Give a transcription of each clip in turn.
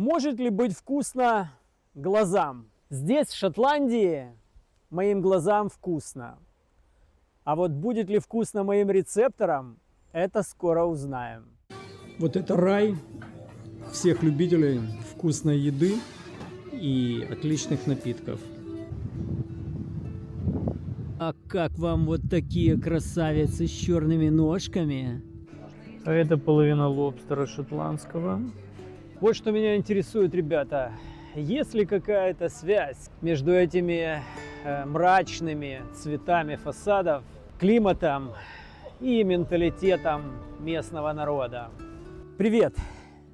Может ли быть вкусно глазам? Здесь, в Шотландии, моим глазам вкусно. А вот будет ли вкусно моим рецепторам, это скоро узнаем. Вот это рай всех любителей вкусной еды и отличных напитков. А как вам вот такие красавицы с черными ножками? А это половина лобстера шотландского. Вот что меня интересует, ребята. Есть ли какая-то связь между этими мрачными цветами фасадов, климатом и менталитетом местного народа? Привет!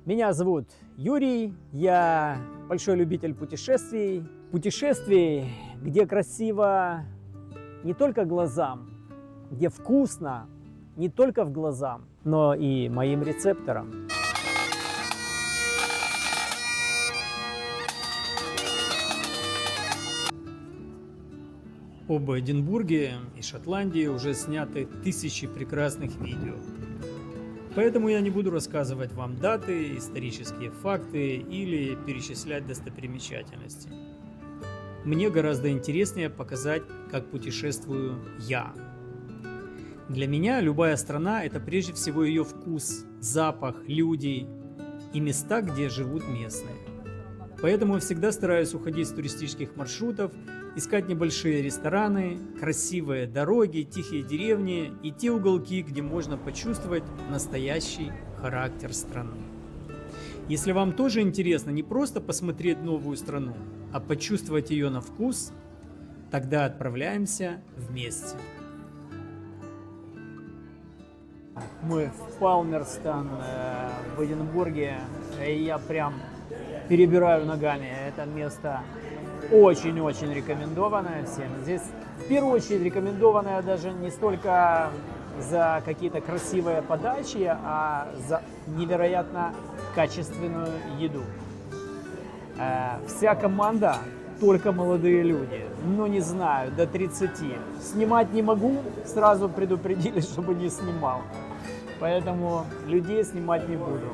Меня зовут Юрий, я большой любитель путешествий. Путешествий, где красиво не только глазам, где вкусно не только в глазам, но и моим рецепторам. Об Эдинбурге и Шотландии уже сняты тысячи прекрасных видео. Поэтому я не буду рассказывать вам даты, исторические факты или перечислять достопримечательности. Мне гораздо интереснее показать, как путешествую я. Для меня любая страна – это прежде всего ее вкус, запах, люди и места, где живут местные. Поэтому я всегда стараюсь уходить с туристических маршрутов, искать небольшие рестораны, красивые дороги, тихие деревни и те уголки, где можно почувствовать настоящий характер страны. Если вам тоже интересно не просто посмотреть новую страну, а почувствовать ее на вкус, тогда отправляемся вместе. Мы в Палмерстон в Эдинбурге, и я прям перебираю ногами. Это место очень-очень рекомендованное всем. Здесь в первую очередь рекомендованное даже не столько за какие-то красивые подачи, а за невероятно качественную еду. Вся команда только молодые люди, ну не знаю, до 30. Снимать не могу, сразу предупредили, чтобы не снимал. Поэтому людей снимать не буду.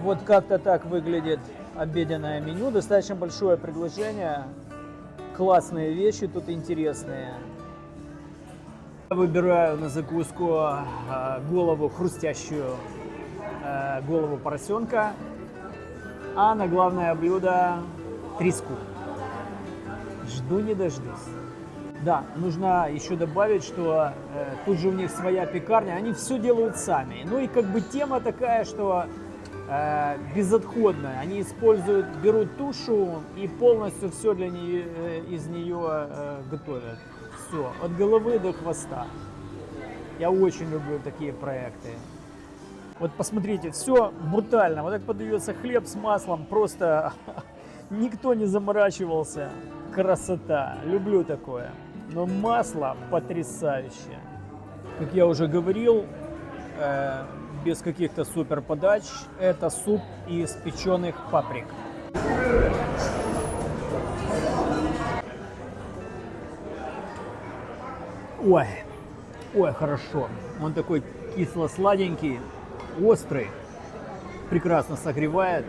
Вот как-то так выглядит обеденное меню. Достаточно большое предложение. Классные вещи тут интересные. Я выбираю на закуску голову, хрустящую голову поросенка, а на главное блюдо треску. Жду не дождусь. Да, нужно еще добавить, что тут же у них своя пекарня, они все делают сами. Ну и как бы тема такая, что безотходная. Они используют, берут тушу и полностью все для нее, из нее готовят. Все, от головы до хвоста. Я очень люблю такие проекты. Вот посмотрите, все брутально. Вот так подается хлеб с маслом, просто никто не заморачивался. Красота, люблю такое. Но масло потрясающее. Как я уже говорил, без каких-то супер подач, это суп из печеных паприк. Ой, ой, хорошо. Он такой кисло-сладенький, острый, прекрасно согревает.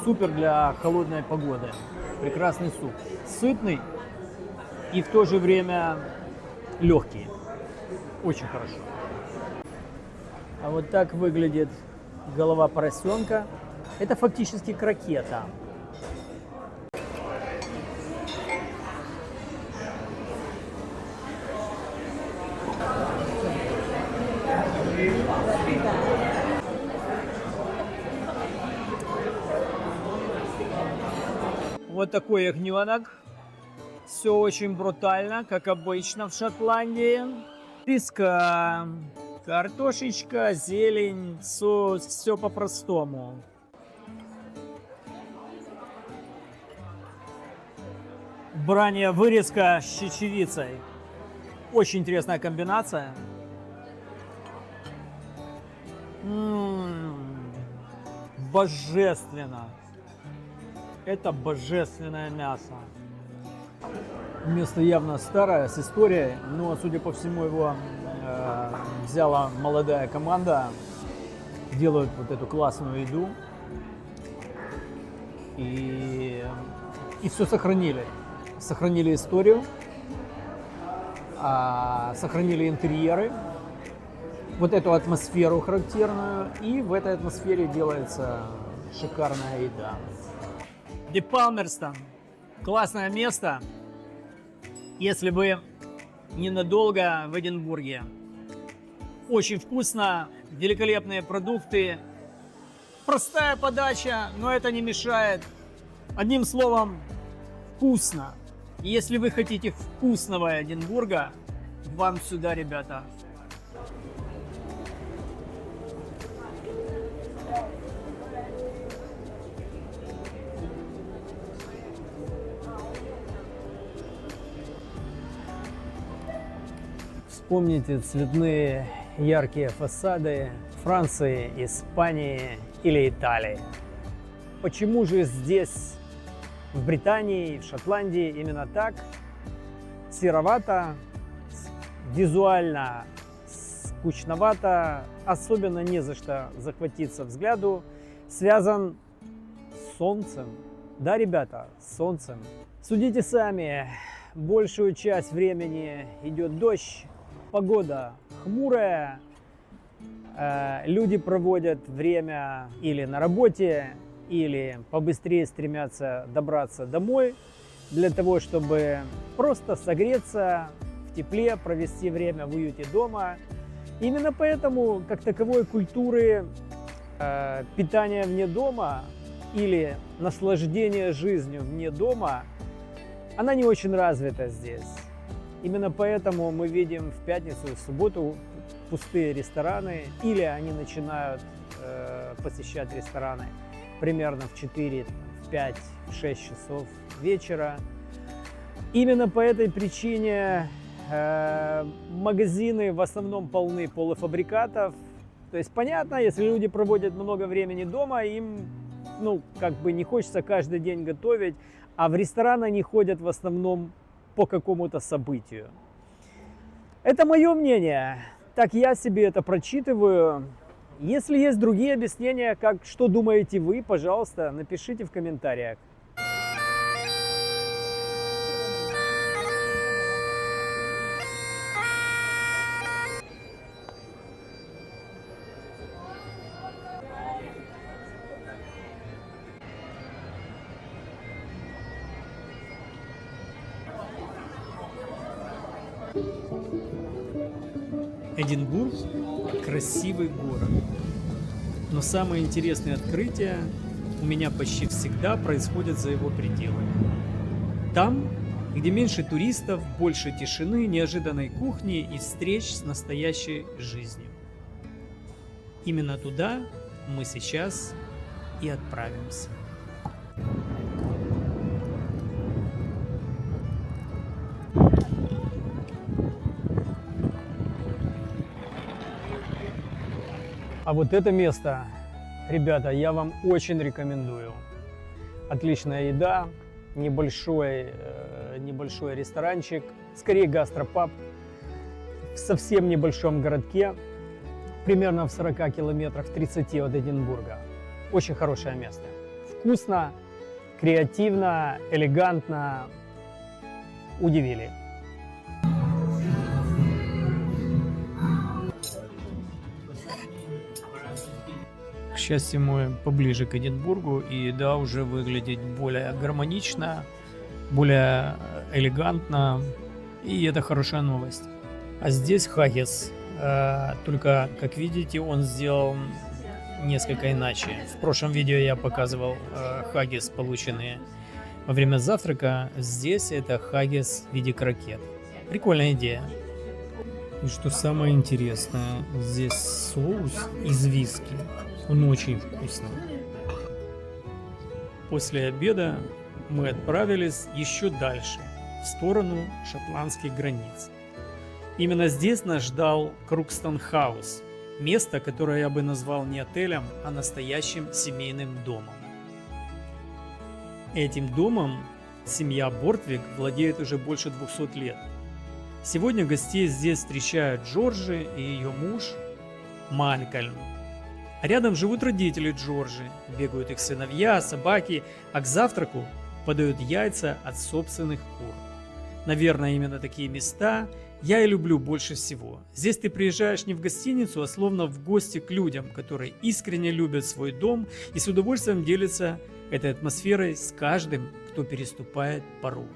Супер для холодной погоды. Прекрасный суп. Сытный и в то же время легкий. Очень хорошо. А вот так выглядит голова поросенка. Это фактически крокета. Вот такой ягненок. Все очень брутально, как обычно в Шотландии. Треска, картошечка, зелень, соус, все по-простому. Баранья вырезка с чечевицей. Очень интересная комбинация. Божественно. Это божественное мясо. Место явно старое, с историей, но, судя по всему, его взяла молодая команда. делают вот эту классную еду. И все сохранили. Сохранили историю, сохранили интерьеры, вот эту атмосферу характерную. И в этой атмосфере делается шикарная еда. Де Палмерстон. Классное место, если вы ненадолго в Эдинбурге. Очень вкусно, великолепные продукты, простая подача, но это не мешает. Одним словом, вкусно. И если вы хотите вкусного Эдинбурга, вам сюда, ребята. Вспомните цветные яркие фасады Франции, Испании или Италии. Почему же здесь, в Британии, в Шотландии именно так? Серовато, визуально скучновато, особенно не за что захватиться взгляду, связан с солнцем. Да, ребята, с солнцем. Судите сами, большую часть времени идет дождь, погода хмурая, люди проводят время или на работе, или побыстрее стремятся добраться домой для того, чтобы просто согреться в тепле, провести время в уюте дома. Именно поэтому, как таковой культуры питания вне дома или наслаждения жизнью вне дома, она не очень развита здесь. Именно поэтому мы видим в пятницу и в субботу пустые рестораны, или они начинают посещать рестораны примерно в 4, в 5, в 6 часов вечера. Именно по этой причине магазины в основном полны полуфабрикатов. То есть понятно, если люди проводят много времени дома, им как бы не хочется каждый день готовить, а в ресторан они ходят в основном по какому-то событию. Это мое мнение. Так я себе это прочитываю. Если есть другие объяснения, что думаете вы, пожалуйста, напишите в комментариях. Эдинбург – красивый город, но самые интересные открытия у меня почти всегда происходят за его пределами. Там, где меньше туристов, больше тишины, неожиданной кухни и встреч с настоящей жизнью. Именно туда мы сейчас и отправимся. А вот это место, ребята, я вам очень рекомендую. Отличная еда, небольшой ресторанчик, скорее гастропаб, в совсем небольшом городке, примерно в 40 километрах, в 30 от Эдинбурга. Очень хорошее место. Вкусно, креативно, элегантно. Удивили. К счастью, мы поближе к Эдинбургу, и еда уже выглядит более гармонично, более элегантно, и это хорошая новость. А здесь хаггис, только, как видите, он сделан несколько иначе. В прошлом видео я показывал хаггис, полученные во время завтрака. Здесь это хаггис в виде крокет. Прикольная идея. И что самое интересное, здесь соус из виски. Он очень вкусный. После обеда мы отправились еще дальше, в сторону шотландских границ. Именно здесь нас ждал Крукстон Хаус, место, которое я бы назвал не отелем, а настоящим семейным домом. Этим домом семья Бортвик владеет уже больше 200 лет. Сегодня гостей здесь встречают Джорджи и ее муж Малькольм. А рядом живут родители Джорджи, бегают их сыновья, собаки, а к завтраку подают яйца от собственных кур. Наверное, именно такие места я и люблю больше всего. Здесь ты приезжаешь не в гостиницу, а словно в гости к людям, которые искренне любят свой дом и с удовольствием делятся этой атмосферой с каждым, кто переступает порог.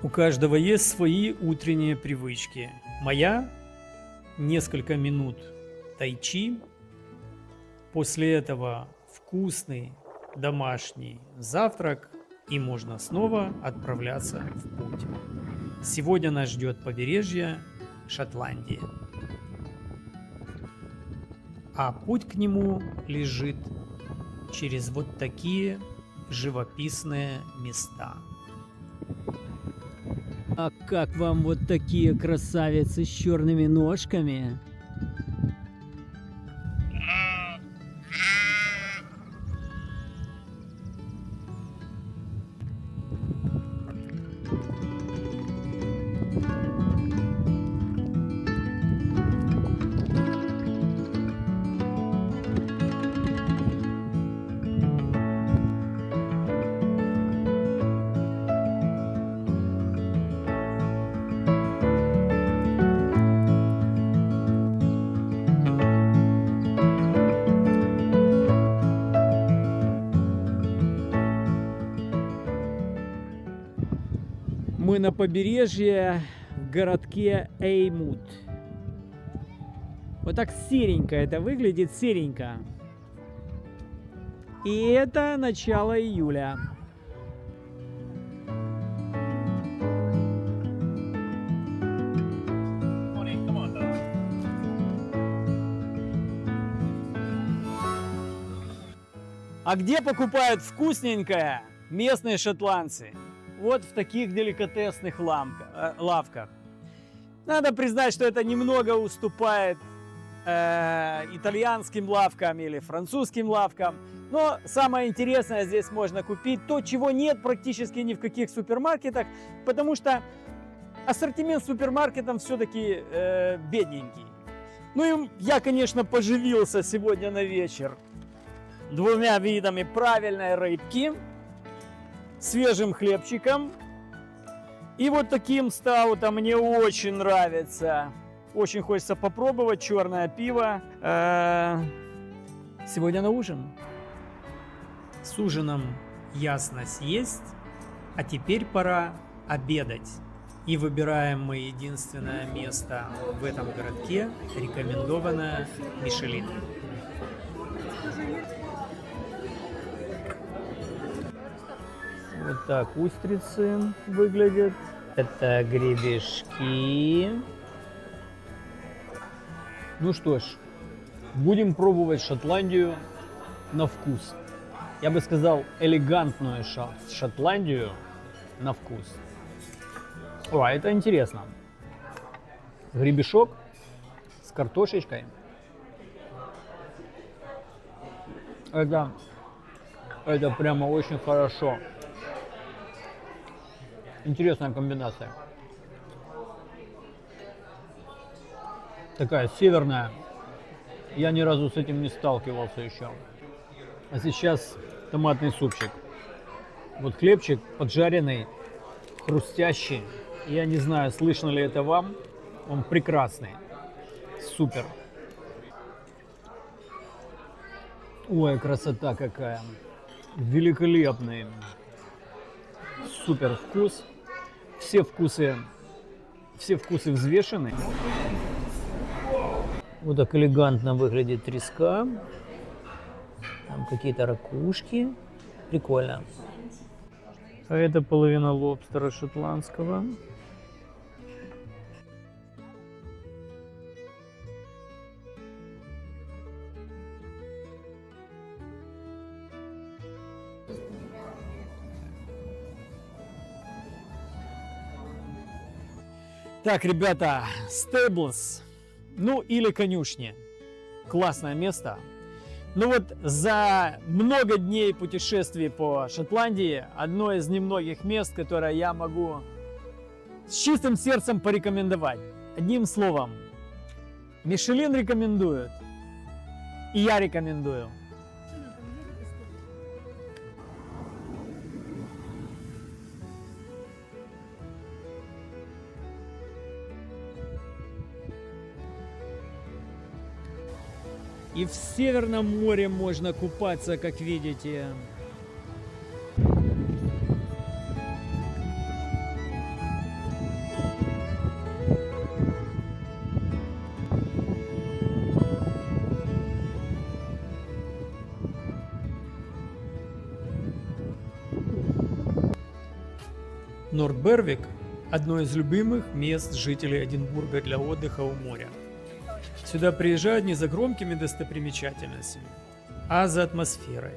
У каждого есть свои утренние привычки. Моя – несколько минут тайчи. После этого вкусный домашний завтрак, и можно снова отправляться в путь. Сегодня нас ждет побережье Шотландии. А путь к нему лежит через вот такие живописные места. А как вам вот такие красавицы с черными ножками? Мы на побережье в городке Эймут. Вот так серенько это выглядит, серенько. И это начало июля. А где покупают вкусненькое местные шотландцы? Вот в таких деликатесных лавках. Надо признать, что это немного уступает итальянским лавкам или французским лавкам. Но самое интересное здесь можно купить то, чего нет практически ни в каких супермаркетах, потому что ассортимент супермаркетов все-таки бедненький. Ну и я, конечно, поживился сегодня на вечер двумя видами правильной рыбки, свежим хлебчиком и вот таким стаутом. Мне очень нравится. Очень хочется попробовать черное пиво. Сегодня на ужин. С ужином ясно съесть, а теперь пора обедать. И выбираем мы единственное место в этом городке, рекомендованное Мишелин. Вот так устрицы выглядят. Это гребешки. Ну что ж, будем пробовать Шотландию на вкус. Я бы сказал, элегантную Шотландию на вкус. О, это интересно. Гребешок с картошечкой. Это прямо очень хорошо. Интересная комбинация. Такая северная. Я ни разу с этим не сталкивался еще. А сейчас томатный супчик. Вот хлебчик поджаренный, хрустящий. Я не знаю, слышно ли это вам. Он прекрасный. Супер. Ой, красота какая. Великолепный. Супер вкус. Все вкусы взвешены. Вот так элегантно выглядит треска. Там какие-то ракушки. Прикольно. А это половина лобстера шотландского. Так, ребята, Stables, ну или конюшни. Классное место. Ну вот за много дней путешествий по Шотландии одно из немногих мест, которое я могу с чистым сердцем порекомендовать. Одним словом, Мишелин рекомендует, и я рекомендую. И в Северном море можно купаться, как видите. Нордбервик – одно из любимых мест жителей Эдинбурга для отдыха у моря. Сюда приезжают не за громкими достопримечательностями, а за атмосферой.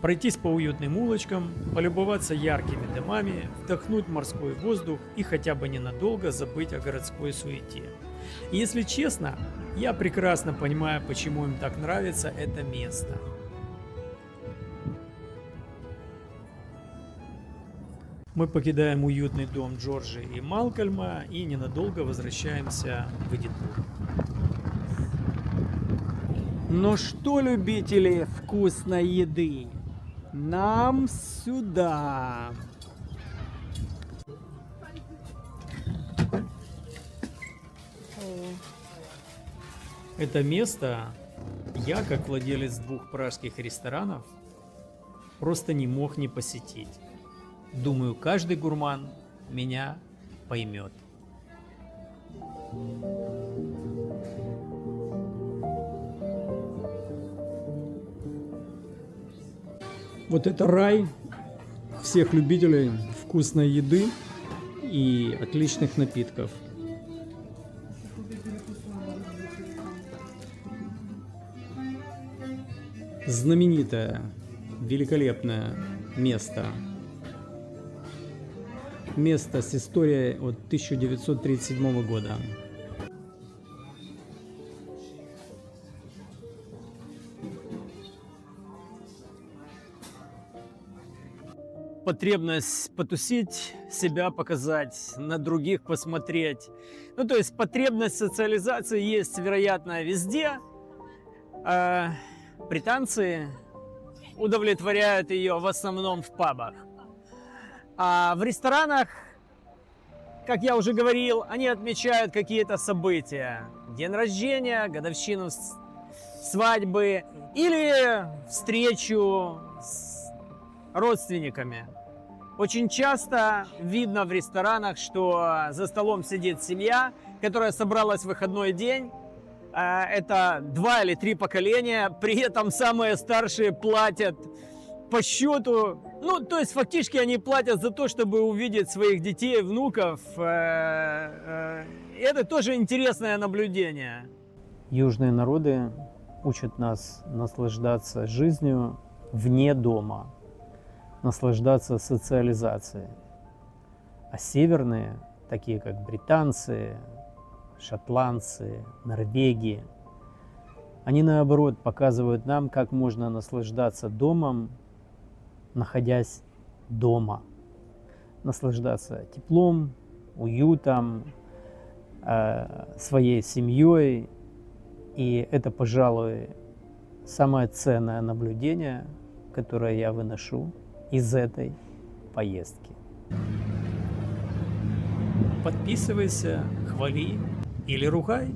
Пройтись по уютным улочкам, полюбоваться яркими домами, вдохнуть морской воздух и хотя бы ненадолго забыть о городской суете. И если честно, я прекрасно понимаю, почему им так нравится это место. Мы покидаем уютный дом Джорджи и Малкольма и ненадолго возвращаемся в Эдинбург. Ну что, любители вкусной еды, нам сюда. Это место я, как владелец 2 пражских ресторанов, просто не мог не посетить. Думаю, каждый гурман меня поймет. Вот это рай всех любителей вкусной еды и отличных напитков. Знаменитое, великолепное место. Место с историей от 1937 года. Потребность потусить, себя показать, на других посмотреть. Ну, то есть потребность социализации есть, вероятно, везде. Британцы удовлетворяют ее в основном в пабах. А в ресторанах, как я уже говорил, они отмечают какие-то события. День рождения, годовщину свадьбы или встречу с родственниками. Очень часто видно в ресторанах, что за столом сидит семья, которая собралась в выходной день. Это 2 или 3 поколения, при этом самые старшие платят по счету. Ну, то есть фактически они платят за то, чтобы увидеть своих детей, внуков. Это тоже интересное наблюдение. Южные народы учат нас наслаждаться жизнью вне дома, наслаждаться социализацией. А северные, такие как британцы, шотландцы, Норвегии, они наоборот показывают нам, как можно наслаждаться домом, находясь дома. Наслаждаться теплом, уютом, своей семьей. И это, пожалуй, самое ценное наблюдение, которое я выношу из этой поездки. Подписывайся, хвали или ругай.